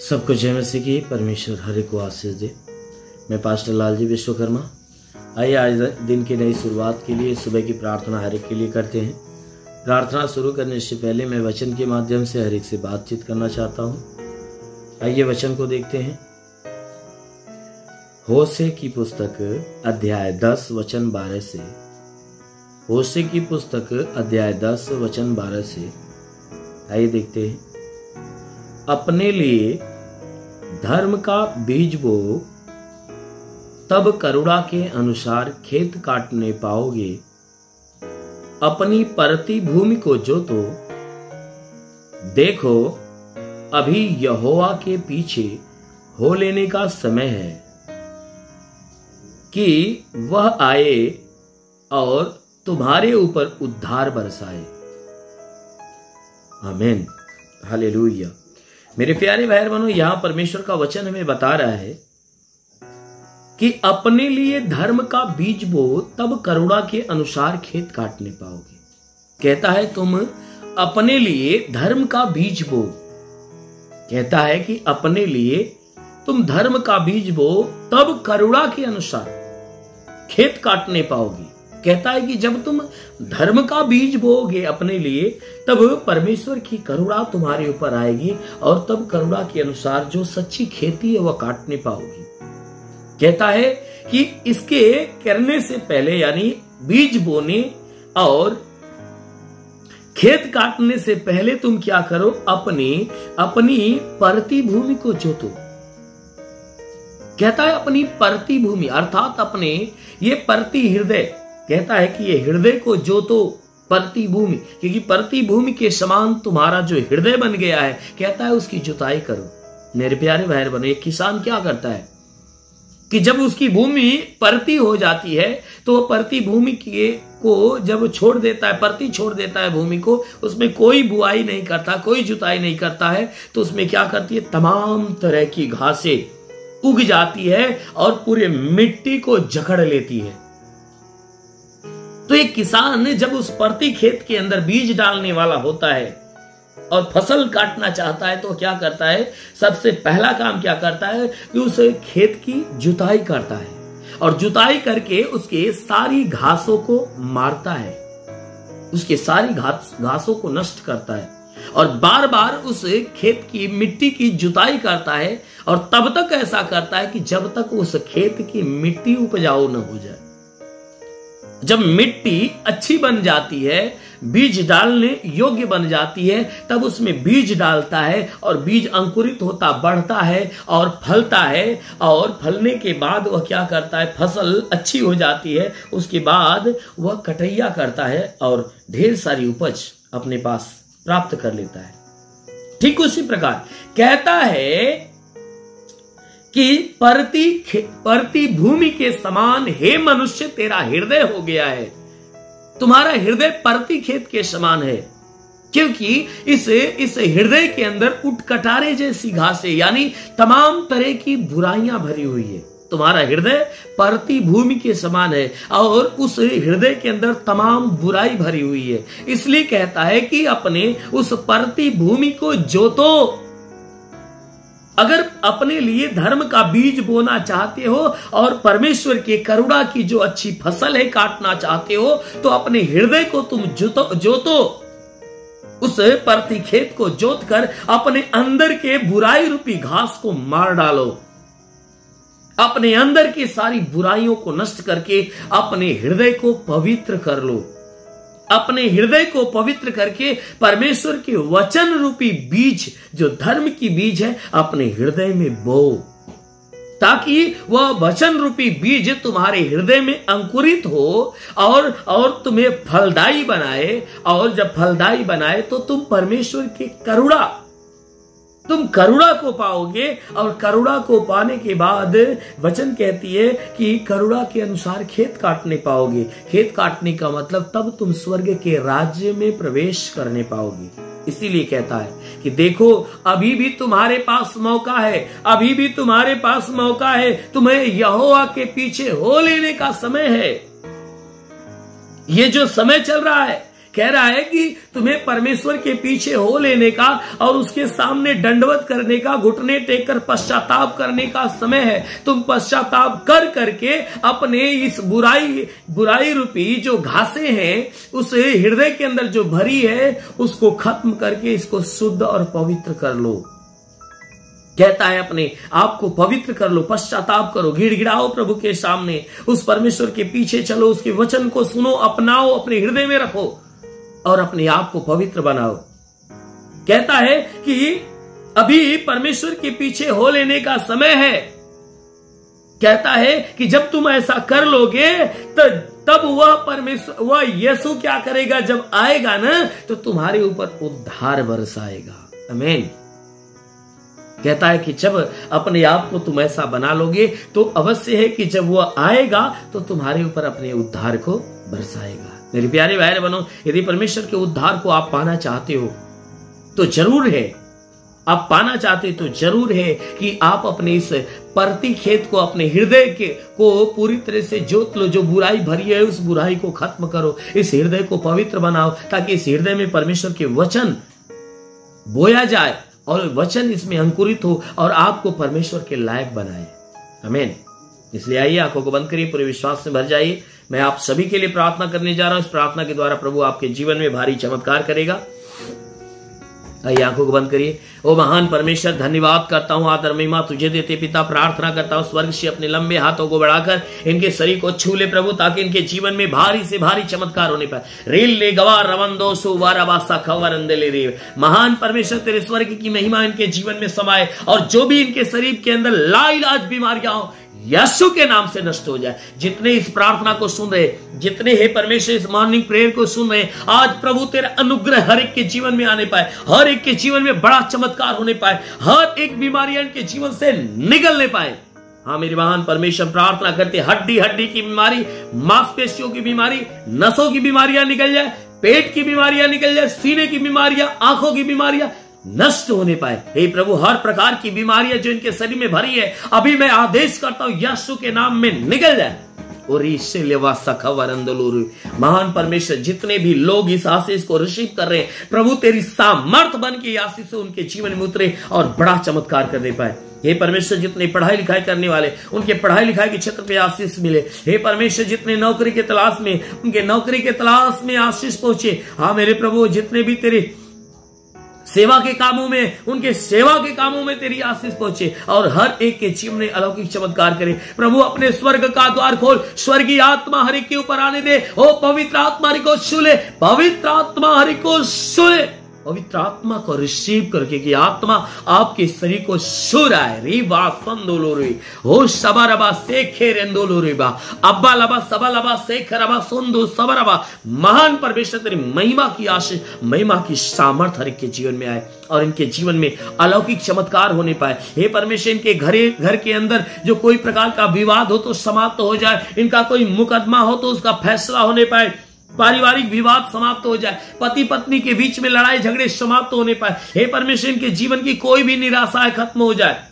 सबको जय मसीह की। परमेश्वर हर एक को आशीष दे। मैं पास्टर लालजी विश्वकर्मा। आइए आज दिन की नई शुरुआत के लिए सुबह की प्रार्थना हर एक के लिए करते हैं। प्रार्थना शुरू करने से पहले मैं वचन के माध्यम से हर एक से बातचीत करना चाहता हूँ। आइए वचन को देखते हैं। होशे की पुस्तक अध्याय 10 वचन 12 से। होशे की पुस्तक अध्याय 10 वचन 12 से। आइए देखते हैं। अपने लिए धर्म का बीज बो, तब करुणा के अनुसार खेत काटने पाओगे। अपनी परती भूमि को जोतो, देखो अभी यहोवा के पीछे हो लेने का समय है कि वह आए और तुम्हारे ऊपर उद्धार बरसाए। आमीन, हालेलुया। मेरे प्यारे भाई बहनों, यहां परमेश्वर का वचन हमें बता रहा है कि अपने लिए धर्म का बीज बो, तब करुणा के अनुसार खेत काटने पाओगे। कहता है तुम अपने लिए धर्म का बीज बो। कहता है कि अपने लिए तुम धर्म का बीज बो, तब करुणा के अनुसार खेत काटने पाओगे। कहता है कि जब तुम धर्म का बीज बोओगे अपने लिए, तब परमेश्वर की करुणा तुम्हारे ऊपर आएगी और तब करुणा के अनुसार जो सच्ची खेती है वह काटने पाओगी। कहता है कि इसके करने से पहले, यानी बीज बोने और खेत काटने से पहले तुम क्या करो, अपनी परती भूमि को जोतो। कहता है अपनी परती भूमि अर्थात अपने ये परती हृदय। कहता है कि ये हृदय को जोतो, परती भूमि, क्योंकि परती भूमि के समान तुम्हारा जो हृदय बन गया है, कहता है उसकी जुताई करो। मेरे प्यारे भाई बहनों, एक किसान क्या करता है कि जब उसकी भूमि परती हो जाती है तो वह परती भूमि को जब छोड़ देता है, परती छोड़ देता है भूमि को, उसमें कोई बुआई नहीं करता, कोई जुताई नहीं करता है, तो उसमें क्या करती है, तमाम तरह की घासें उग जाती है और पूरे मिट्टी को जकड़ लेती है। तो एक किसान जब उस परती खेत के अंदर बीज डालने वाला होता है और फसल काटना चाहता है तो क्या करता है, सबसे पहला काम क्या करता है कि उस खेत की जुताई करता है और जुताई करके उसके सारी घासों को मारता है, उसके सारी घासों को नष्ट करता है और बार बार उस खेत की मिट्टी की जुताई करता है और तब तक ऐसा करता है कि जब तक उस खेत की मिट्टी उपजाऊ न हो जाए। जब मिट्टी अच्छी बन जाती है, बीज डालने योग्य बन जाती है, तब उसमें बीज डालता है और बीज अंकुरित होता बढ़ता है और फलता है और फलने के बाद वह क्या करता है, फसल अच्छी हो जाती है। उसके बाद वह कटैया करता है और ढेर सारी उपज अपने पास प्राप्त कर लेता है। ठीक उसी प्रकार कहता है कि परती भूमि के समान हे मनुष्य तेरा हृदय हो गया है। तुम्हारा हृदय परती खेत के समान है, क्योंकि इस हृदय के अंदर उटकटारे जैसी घासें, यानी तमाम तरह की बुराइयां भरी हुई है। तुम्हारा हृदय परती भूमि के समान है और उस हृदय के अंदर तमाम बुराई भरी हुई है। इसलिए कहता है कि अपने उस परती भूमि को जोतो। अगर अपने लिए धर्म का बीज बोना चाहते हो और परमेश्वर के करुणा की जो अच्छी फसल है काटना चाहते हो, तो अपने हृदय को तुम जोतो। उस परती खेत को जोत कर अपने अंदर के बुराई रूपी घास को मार डालो। अपने अंदर की सारी बुराइयों को नष्ट करके अपने हृदय को पवित्र कर लो। अपने हृदय को पवित्र करके परमेश्वर के वचन रूपी बीज, जो धर्म की बीज है, अपने हृदय में बो, ताकि वह वचन रूपी बीज तुम्हारे हृदय में अंकुरित हो और तुम्हें फलदायी बनाए। और जब फलदायी बनाए तो तुम परमेश्वर की करुणा को पाओगे और करुणा को पाने के बाद वचन कहती है कि करुणा के अनुसार खेत काटने पाओगे। खेत काटने का मतलब तब तुम स्वर्ग के राज्य में प्रवेश करने पाओगे। इसीलिए कहता है कि देखो अभी भी तुम्हारे पास मौका है, अभी भी तुम्हारे पास मौका है, तुम्हें यहोवा के पीछे हो लेने का समय है। ये जो समय चल रहा है, कह रहा है कि तुम्हें परमेश्वर के पीछे हो लेने का और उसके सामने दंडवत करने का, घुटने टेक कर पश्चाताप करने का समय है। तुम पश्चाताप कर करके अपने इस बुराई रूपी जो घासें हैं, उस हृदय के अंदर जो भरी है, उसको खत्म करके इसको शुद्ध और पवित्र कर लो। कहता है अपने आप को पवित्र कर लो, पश्चाताप करो, गिड़गिड़ाओ प्रभु के सामने, उस परमेश्वर के पीछे चलो, उसके वचन को सुनो, अपनाओ, अपने हृदय में रखो और अपने आप को पवित्र बनाओ। कहता है कि अभी परमेश्वर के पीछे हो लेने का समय है। कहता है कि जब तुम ऐसा कर लोगे तो तब वह परमेश्वर, वह यीशु क्या करेगा, जब आएगा ना तो तुम्हारे ऊपर उद्धार बरसाएगा। आमीन। कहता है कि जब अपने आप को तुम ऐसा बना लोगे तो अवश्य है कि जब वह आएगा तो तुम्हारे ऊपर अपने उद्धार को बरसाएगा। मेरे प्यारे भाई बहनों, यदि परमेश्वर के उद्धार को आप पाना चाहते हो तो जरूर है, आप पाना चाहते तो जरूर है कि आप अपने इस परती खेत को, अपने हृदय को पूरी तरह से जोत लो। जो बुराई भरी है उस बुराई को खत्म करो, इस हृदय को पवित्र बनाओ, ताकि इस हृदय में परमेश्वर के वचन बोया जाए और वचन इसमें अंकुरित हो और आपको परमेश्वर के लायक बनाए। आमीन। इसलिए आइए, आंखों को बंद करिए, पूरे विश्वास से भर जाइए। मैं आप सभी के लिए प्रार्थना करने जा रहा हूं। इस प्रार्थना के द्वारा प्रभु आपके जीवन में भारी चमत्कार करेगा। आइए, आंखों को बंद करिए। ओ महान परमेश्वर, धन्यवाद करता हूं, आदर महिमा तुझे देते पिता। प्रार्थना करता हूं स्वर्ग से अपने लंबे हाथों को बढ़ाकर इनके शरीर को छू ले प्रभु, ताकि इनके जीवन में भारी से भारी चमत्कार होने पाए। रेल ले गवार रवंदो सुवाराबासा खवर अंदले रे। महान परमेश्वर, तेरे स्वर्ग की महिमा इनके जीवन में समाये और जो भी इनके शरीर के अंदर लाइलाज बीमारियां हो, यीशु के नाम से नष्ट हो जाए। जितने इस प्रार्थना को सुन रहे, जितने हे परमेश्वर इस मॉर्निंग प्रेयर को सुन रहे, आज प्रभु तेरा अनुग्रह हर एक के जीवन में आने पाए, हर एक के जीवन में बड़ा चमत्कार होने पाए, हर एक बीमारियां इनके जीवन से निकलने पाए। हाँ मेरे महान परमेश्वर, प्रार्थना करते हड्डी की बीमारी, मांसपेशियों की बीमारी, नसों की बीमारियां निकल जाए, पेट की बीमारियां निकल जाए, सीने की बीमारियां, आंखों की बीमारियां नष्ट होने पाए। हे प्रभु, हर प्रकार की बीमारियां जो इनके शरीर में भरी है, अभी मैं आदेश करता हूं यीशु के नाम में निकल जाए। और इससे लेवा सखवर अंदलूर। महान परमेश्वर, जितने भी लोग इस आशीष को रिसीव कर रहे हैं, प्रभु तेरी सामर्थ बन के आशीष से उनके जीवन में उतरे और बड़ा चमत्कार करने पाए। हे परमेश्वर, जितने पढ़ाई लिखाई करने वाले, उनके पढ़ाई लिखाई के क्षेत्र पे आशीष मिले। हे परमेश्वर, जितने नौकरी के तलाश में, उनके नौकरी के तलाश में आशीष पहुंचे। हाँ मेरे प्रभु, जितने भी तेरे सेवा के कामों में, उनके सेवा के कामों में तेरी आशीष पहुंचे और हर एक के जीवन में अलौकिक चमत्कार करे। प्रभु अपने स्वर्ग का द्वार खोल, स्वर्गीय आत्मा हरि के ऊपर आने दे। ओ पवित्र आत्मा हरि को छू ले, पवित्र आत्मा हरि को छू ले। पवित्र आत्मा को रिसीव करके कि आत्मा आपके शरीर को छू रहा है। रीवा संदोलो रे हो सबरबा सेखे रेंदोलो रे बा अब्बा लबा सबा लबा सेखरबा सुंदो सबरबा। महान परमेश्वर, तेरी महिमा की आशीष, महिमा की सामर्थ हर एक के जीवन में आए और इनके जीवन में अलौकिक चमत्कार होने पाए। हे परमेश्वर, इनके घर के अंदर जो कोई प्रकार का विवाद हो तो समाप्त हो जाए, इनका कोई मुकदमा हो तो उसका फैसला होने पाए, पारिवारिक विवाद समाप्त हो जाए, पति पत्नी के बीच में लड़ाई झगड़े समाप्त होने पाए। हे परमेश्वर, इनके जीवन की कोई भी निराशा खत्म हो जाए।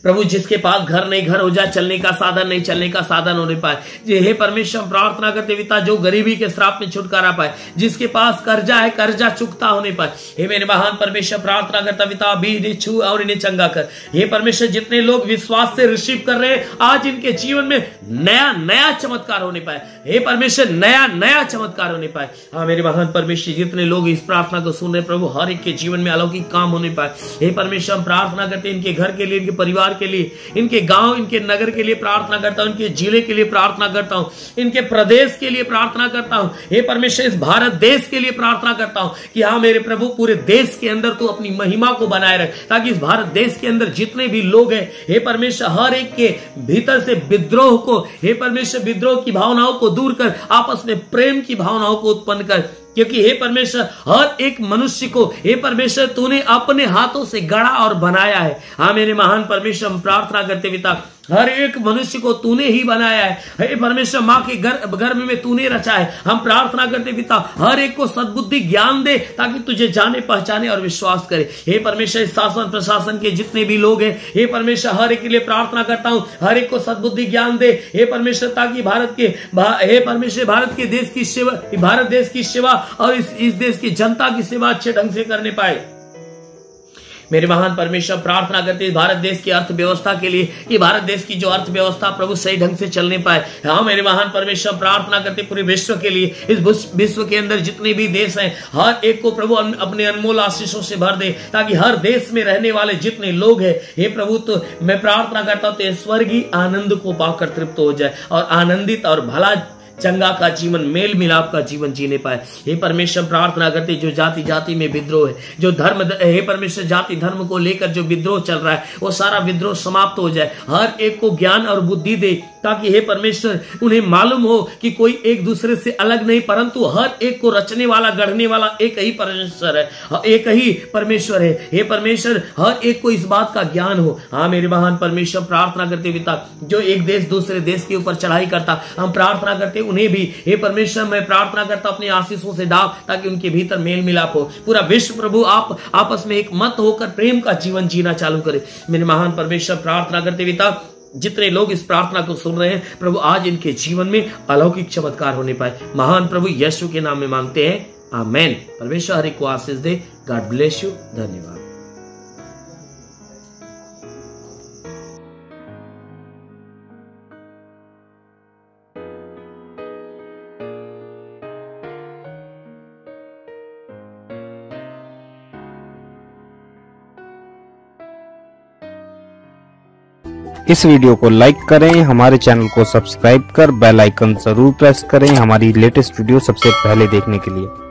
प्रभु, जिसके पास घर नहीं, घर हो जाए, चलने का साधन नहीं, चलने का साधन होने पाए। हे परमेश्वर, प्रार्थना करते पिता, जो गरीबी के श्राप में छुटकारा पाए, जिसके पास कर्जा है, कर्जा चुकता होने पाए। हे मेरे महान परमेश्वर, प्रार्थना करता पिता, भी छू और इन्हें चंगा कर। हे परमेश्वर, जितने लोग विश्वास से रिसीव कर रहे हैं, आज इनके जीवन में नया चमत्कार होने पाए। हे परमेश्वर, नया चमत्कार होने पाए। हाँ मेरे महान परमेश्वर, जितने लोग इस प्रार्थना को सुन रहे, प्रभु हर एक के जीवन में अलौकिक काम होने पाए। हे परमेश्वर, हम प्रार्थना करते इनके घर के लिए, इनके परिवार के लिए, इनके गांव, इनके नगर के लिए प्रार्थना करता हूं, इनके जिले के लिए प्रार्थना करता हूं, इनके प्रदेश के लिए प्रार्थना करता हूं। हे परमेश्वर, इस भारत देश के लिए प्रार्थना करता हूं कि हाँ मेरे प्रभु, पूरे देश के अंदर तू अपनी महिमा को बनाए रख, ताकि इस भारत देश के अंदर जितने भी लोग हैं, हे परमेश्वर, हर एक के भीतर से विद्रोह को, हे परमेश्वर, विद्रोह की भावनाओं को दूर कर, आपस में प्रेम की भावनाओं को उत्पन्न कर। क्योंकि हे परमेश्वर, हर एक मनुष्य को हे परमेश्वर तूने अपने हाथों से गढ़ा और बनाया है। हाँ मेरे महान परमेश्वर, हम प्रार्थना करते पिता, हर एक मनुष्य को तूने ही बनाया है। हे परमेश्वर, माँ के गर्भ में तूने रचा है। हम प्रार्थना करते पिता, हर एक को सद्बुद्धि ज्ञान दे ताकि तुझे जाने पहचाने और विश्वास करे। हे परमेश्वर, इस शासन प्रशासन के जितने भी लोग हैं, हे परमेश्वर, हर एक के लिए प्रार्थना करता हूं, हर एक को सद्बुद्धि ज्ञान दे हे परमेश्वर, ताकि हे परमेश्वर, भारत देश की सेवा और इस देश की जनता की सेवा अच्छे ढंग से करने पाए। मेरे महान परमेश्वर, प्रार्थना करते हैं भारत देश की अर्थव्यवस्था के लिए, कि भारत देश की जो अर्थव्यवस्था प्रभु सही ढंग से चलने पाए। हाँ मेरे महान परमेश्वर, प्रार्थना करते पूरे विश्व के लिए, इस विश्व के अंदर जितने भी देश हैं, हर एक को प्रभु अपने अनमोल आशीषों से भर दे, ताकि हर देश में रहने वाले जितने लोग हैं, हे प्रभु, तो मैं प्रार्थना करता हूं तो स्वर्गीय आनंद को पाकर तृप्त हो जाए और आनंदित और भला चंगा का जीवन, मेल मिलाप का जीवन जीने पाए। हे परमेश्वर, प्रार्थना करते जो जाति जाति में विद्रोह है, जो धर्म, हे परमेश्वर, जाति धर्म को लेकर जो विद्रोह चल रहा है, वो सारा विद्रोह समाप्त हो जाए। हर एक को ज्ञान और बुद्धि दे, ताकि हे परमेश्वर उन्हें मालूम हो कि कोई एक दूसरे से अलग नहीं, परंतु हर एक को रचने वाला, गढ़ने वाला एक ही परमेश्वर है, एक ही परमेश्वर है। हे परमेश्वर, हर एक को इस बात का ज्ञान हो। हाँ मेरे महान परमेश्वर, प्रार्थना करते पिता, जो एक देश दूसरे देश के ऊपर चढ़ाई करता, हम प्रार्थना करते उन्हें भी, हे परमेश्वर, मैं प्रार्थना करता अपने आशीषों से डाल, ताकि उनके भीतर मेल मिलाप हो। पूरा विश्व प्रभु आप आपस में एक मत होकर प्रेम का जीवन जीना चालू करे। मेरे महान परमेश्वर, प्रार्थना करते पिता, जितने लोग इस प्रार्थना को सुन रहे हैं प्रभु, आज इनके जीवन में अलौकिक चमत्कार होने पाए। महान प्रभु यीशु के नाम में मांगते हैं, आमेन। परमेश्वर हर एक को आशीष दे। God bless you. धन्यवाद। इस वीडियो को लाइक करें, हमारे चैनल को सब्सक्राइब कर बेल आइकन जरूर प्रेस करें हमारी लेटेस्ट वीडियो सबसे पहले देखने के लिए।